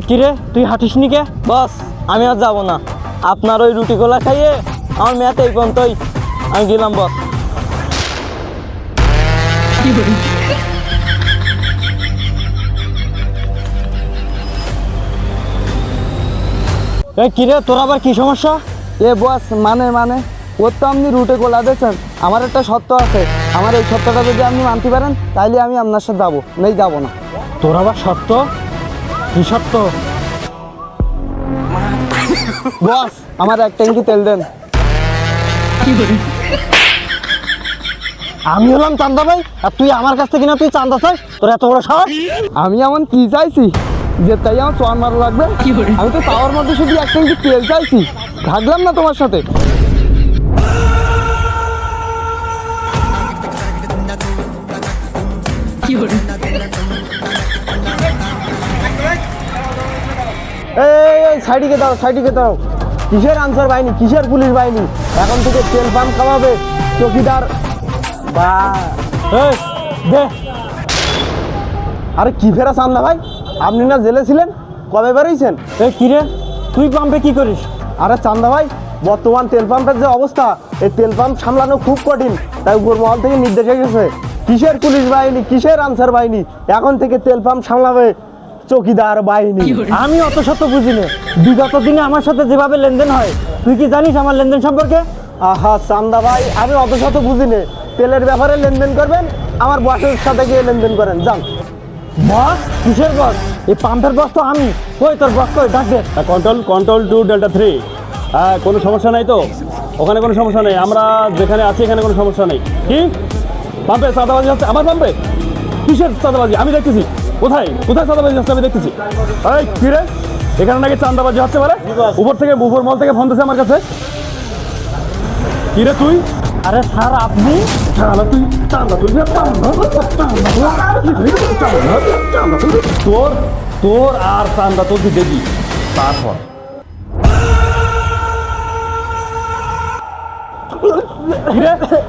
কিরে তুই হাঁটিস নি কে? বস আমি আর যাবো না, আপনার ওই রুটি গোলা খাইয়ে আমার মেয়াতে এই পর্যন্তই, আমি গেলাম বস। কিরে তোর আবার কি সমস্যা? বস মানে ওর তো আপনি রুটে গোলা দিয়েছেন, আমার একটা সত্য আছে, আমার এই সত্যটা যদি আপনি মানতে পারেন তাইলে আমি আপনার সাথে যাবো, নেই যাবো না। তোর আবার সত্য? কি সত্য? বস আমার এক ট্যাঙ্কি তেল দেন। আমি হলাম চান্দা ভাই আর তুই আমার কাছ থেকে না তুই চান্দা চাস? তোর এত বড় সাহস? আমি এমন কি চাইছি যে তাই আমার চোয়ান মারা লাগবে? আমি তো চাওয়ার মধ্যে শুধু এক ট্যাঙ্কি তেল চাইছি, থাকলাম না তোমার সাথে। এই সাইডিকে দাও, সাইডিকে দাও। কিসের আনসার বাহিনী, কিসের পুলিশ বাহিনী? এখন থেকে তেল পাম্প খাওয়াবে চৌকিদার বা দে। আরে কি ফেরা চান না ভাই, আপনি না জেলে ছিলেন, কবে বেরোইছেন? কিরে তুই পাম্পে কি করিস? আরে চান্দা ভাই, বর্তমান তেল পাম্পের যে অবস্থা, এই তেল পাম্প সামলানো খুব কঠিন, তাই উপর মহল থেকে নির্দেশ এসেছে কিসের পুলিশ বাহিনী, কিসের আনসার বাহিনী, এখন থেকে তেল পাম্প সামলাবে চৌকিদার বাহিনী। আমি অত শত বুঝি না, বিগত দিনে আমার সাথে যেভাবে লেনদেন হয় তুই কি জানিস আমার লেনদেন সম্পর্কে? আহা চান্দা ভাই, আমি অত শত বুঝি না, তেলের ব্যাপারে লেনদেন করবেন আমার বসের সাথে গিয়ে লেনদেন করেন, যান। বস? কিসের বস? এই পাম্পের বস তো আমি। কই তোর বস কই? ডাক দে। Control to delta 3। হ্যাঁ, কোনো সমস্যা নাই তো? ওখানে কোনো সমস্যা নেই, আমরা যেখানে আছি এখানে কোনো সমস্যা নেই। কি পাম্পে চাঁদাবাজি হচ্ছে? আমার পাম্পে কিসের চাঁদাবাজি? আমি দেখতেছি। কোথায় কোথায় চাঁদাবাজি হচ্ছে আমি দেখতেছি। এই কি রে, এখানে নাকি চাঁদাবাজি হচ্ছে বলে? উপর মল থেকে ফোন দিচ্ছে আমার কাছে। কি রে তুই? আরে স্যার আপনি? তোর আর চান্দা তোর দেখি তারপর।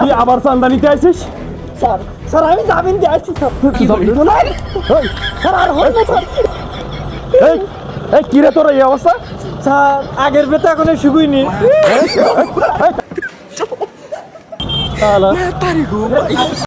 তুই আবার চান্দা নিতে আসিস? স্যার স্যার আমি জামিন দিয়ে আসছি স্যার। স্যার আর হয় না স্যার। এই কি রে তোর এই অবস্থা? স্যার আগের বেতে এখন শুকুইনি।